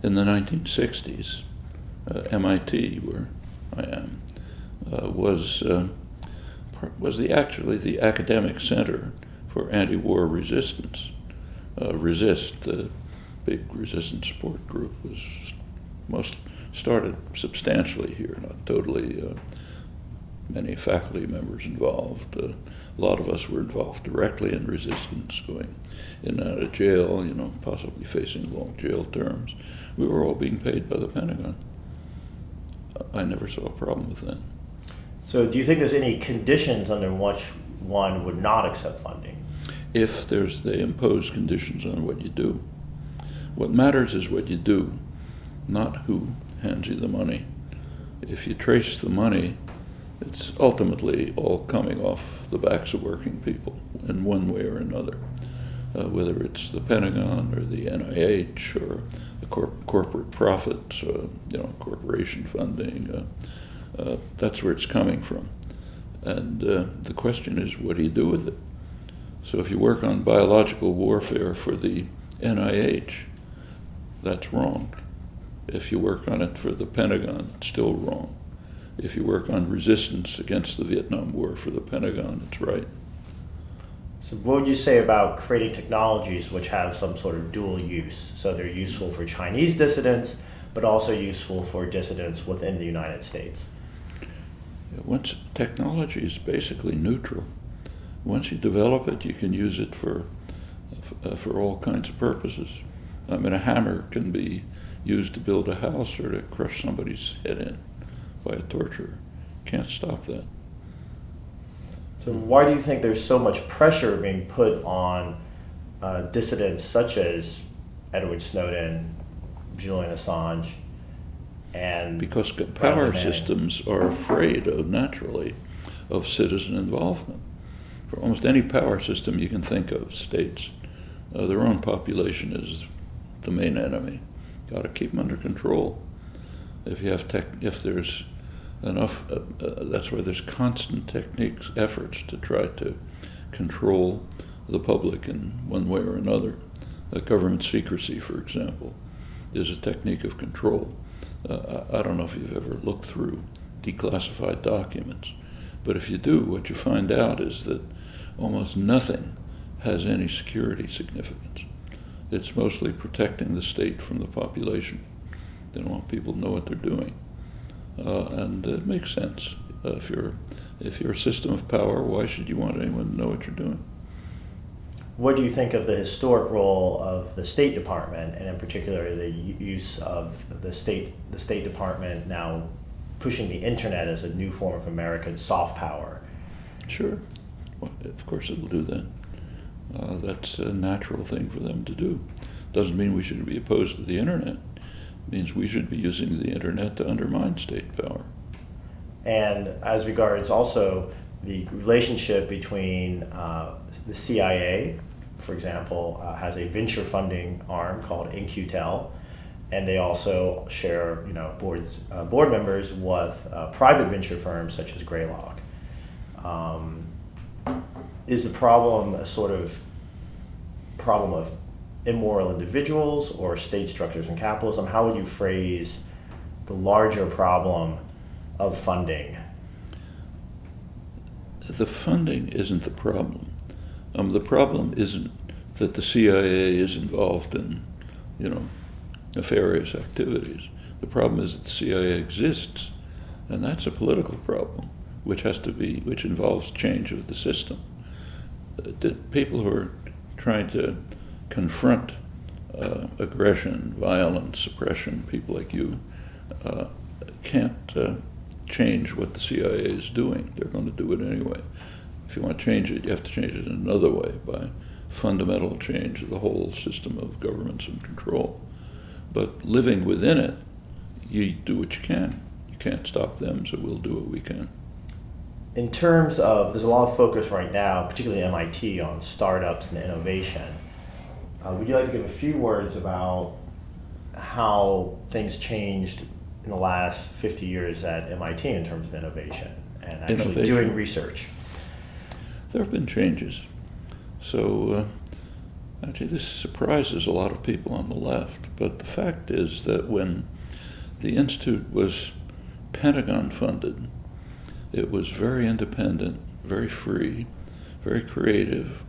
in the 1960s, MIT, where I am, was actually the academic center for anti-war resistance. Resist, the big resistance support group, was started substantially here, not totally. Many faculty members involved. A lot of us were involved directly in resistance, going in and out of jail, possibly facing long jail terms. We were all being paid by the Pentagon. I never saw a problem with that. So do you think there's any conditions under which one would not accept funding? If they impose conditions on what you do. What matters is what you do, not who hands you the money. If you trace the money, it's ultimately all coming off the backs of working people in one way or another, whether it's the Pentagon or the NIH or the corporate profits, corporation funding. That's where it's coming from. And the question is, what do you do with it? So if you work on biological warfare for the NIH, that's wrong. If you work on it for the Pentagon, it's still wrong. If you work on resistance against the Vietnam War for the Pentagon, it's right. So what would you say about creating technologies which have some sort of dual use? So they're useful for Chinese dissidents, but also useful for dissidents within the United States? Once technology is basically neutral. Once you develop it, you can use it for all kinds of purposes. I mean, a hammer can be used to build a house or to crush somebody's head in by a torturer. Can't stop that. So why do you think there's so much pressure being put on dissidents such as Edward Snowden, Julian Assange, and because power systems are afraid naturally of citizen involvement. For almost any power system you can think of, states, their own population is the main enemy. Got to keep them under control. If there's enough, that's why there's constant efforts to try to control the public in one way or another. Government secrecy, for example, is a technique of control. I don't know if you've ever looked through declassified documents, but if you do, what you find out is that almost nothing has any security significance. It's mostly protecting the state from the population. They don't want people to know what they're doing. And it makes sense. If you're a system of power, why should you want anyone to know what you're doing? What do you think of the historic role of the State Department, and in particular the use of the State Department now pushing the internet as a new form of American soft power? Sure. Well, of course it'll do that. That's a natural thing for them to do. Doesn't mean we should be opposed to the internet. It means we should be using the internet to undermine state power. And as regards also the relationship between the CIA, for example, has a venture funding arm called In-Q-Tel, and they also share, board members with private venture firms such as Greylock. Is the problem a sort of problem of immoral individuals or state structures and capitalism? How would you phrase the larger problem of funding? The funding isn't the problem. The problem isn't that the CIA is involved in, nefarious activities. The problem is that the CIA exists, and that's a political problem, which involves change of the system. The people who are trying to confront aggression, violence, suppression, people like you, can't change what the CIA is doing. They're going to do it anyway. If you want to change it, you have to change it in another way, by fundamental change of the whole system of governance and control. But living within it, you do what you can. You can't stop them, so we'll do what we can. In terms of, there's a lot of focus right now, particularly at MIT, on startups and innovation. Would you like to give a few words about how things changed in the last 50 years at MIT in terms of innovation and actually doing research? There have been changes. So Actually, this surprises a lot of people on the left, but the fact is that when the Institute was Pentagon funded, it was very independent, very free, very creative.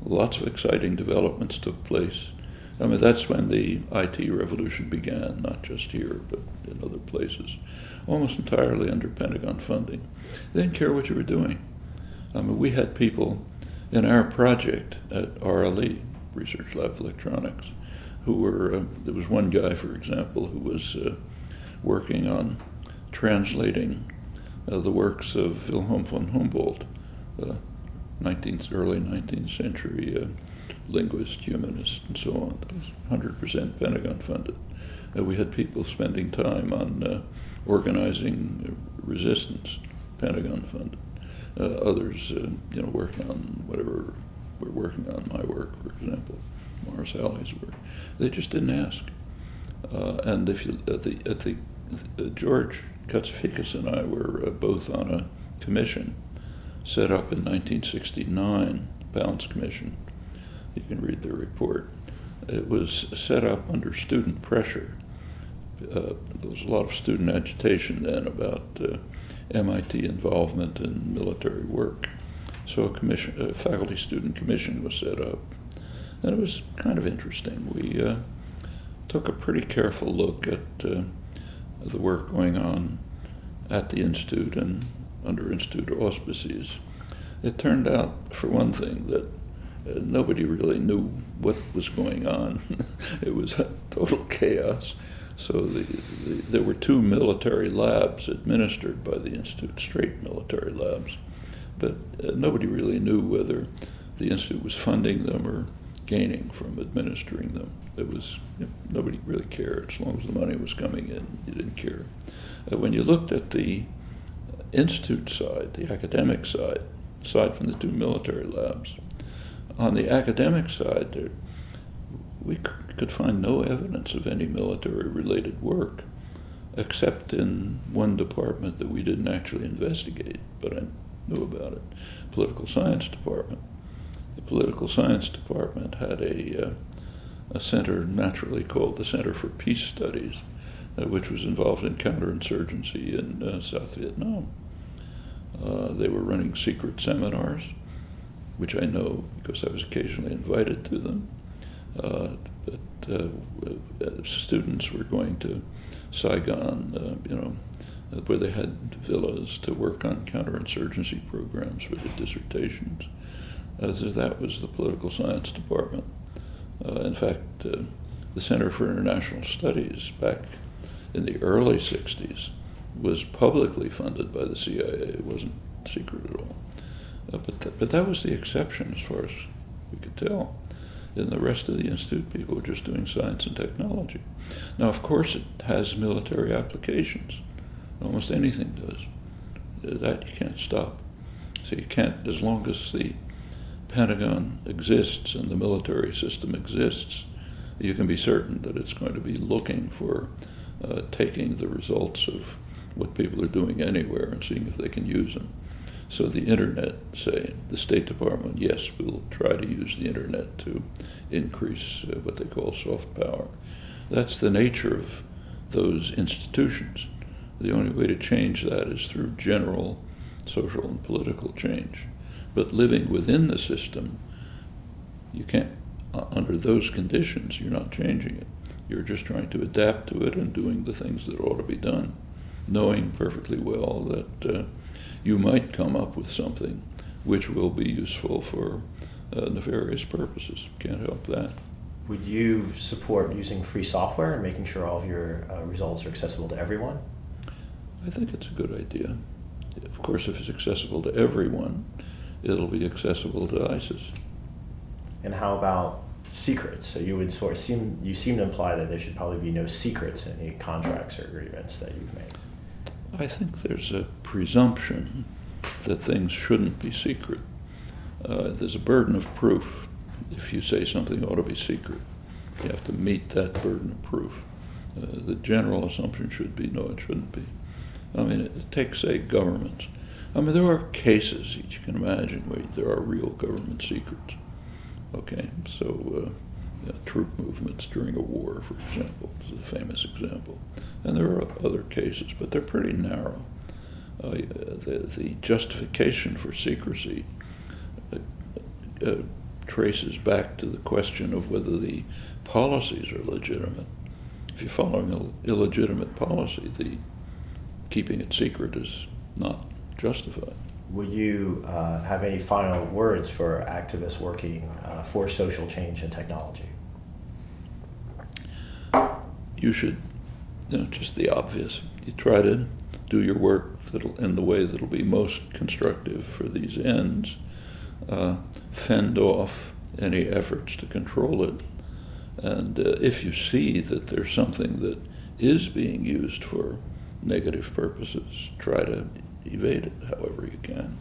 Lots of exciting developments took place. I mean, that's when the IT revolution began, not just here, but in other places, almost entirely under Pentagon funding. They didn't care what you were doing. I mean, we had people in our project at RLE, Research Lab of Electronics, who were, there was one guy, for example, who was working on translating the works of Wilhelm von Humboldt, early 19th century linguist, humanist, and so on. That was 100% Pentagon funded. We had people spending time on organizing resistance, Pentagon funded. Others, working on whatever we're working on, my work, for example, Morris Halley's work. They just didn't ask. And if you George Katsafikis and I were both on a commission set up in 1969, Pound's Commission. You can read the report. It was set up under student pressure. There was a lot of student agitation then about MIT involvement in military work. So a faculty-student commission was set up, and it was kind of interesting. We took a pretty careful look at the work going on at the Institute and under Institute auspices. It turned out, for one thing, that nobody really knew what was going on. It was a total chaos. So there were 2 military labs administered by the Institute, straight military labs, but nobody really knew whether the Institute was funding them or gaining from administering them. It was, nobody really cared. As long as the money was coming in, you didn't care. When you looked at the Institute side, the academic side, aside from the 2 military labs, on the academic side, we could find no evidence of any military-related work, except in one department that we didn't actually investigate, but I knew about it, political science department. The political science department had a center naturally called the Center for Peace Studies, which was involved in counterinsurgency in South Vietnam. They were running secret seminars, which I know because I was occasionally invited to them. But students were going to Saigon, where they had villas to work on counterinsurgency programs for their dissertations. That was the political science department. In fact, the Center for International Studies back in the early 60s was publicly funded by the CIA. It wasn't secret at all. But that was the exception as far as we could tell. In the rest of the Institute, people were just doing science and technology. Now, of course, it has military applications. Almost anything does. That you can't stop. So you can't, as long as the Pentagon exists and the military system exists, you can be certain that it's going to be looking for taking the results of what people are doing anywhere and seeing if they can use them. So the internet, say, the State Department, yes, we'll try to use the internet to increase what they call soft power. That's the nature of those institutions. The only way to change that is through general social and political change. But living within the system, you can't, under those conditions, you're not changing it. You're just trying to adapt to it and doing the things that ought to be done, knowing perfectly well that you might come up with something which will be useful for nefarious purposes. Can't help that. Would you support using free software and making sure all of your results are accessible to everyone? I think it's a good idea. Of course, if it's accessible to everyone, it'll be accessible to ISIS. And how about secrets? So you would you seem to imply that there should probably be no secrets in any contracts or agreements that you've made. I think there's a presumption that things shouldn't be secret. There's a burden of proof. If you say something ought to be secret, you have to meet that burden of proof. The general assumption should be, no, it shouldn't be. I mean, it takes, say, governments. I mean, there are cases, you can imagine, where there are real government secrets. Okay, so troop movements during a war, for example, is a famous example. And there are other cases, but they're pretty narrow. The justification for secrecy traces back to the question of whether the policies are legitimate. If you're following an illegitimate policy, the keeping it secret is not justified. Would you have any final words for activists working for social change and technology? You should, just the obvious. You try to do your work in the way that'll be most constructive for these ends. Fend off any efforts to control it. And if you see that there's something that is being used for negative purposes, try to evade it however you can.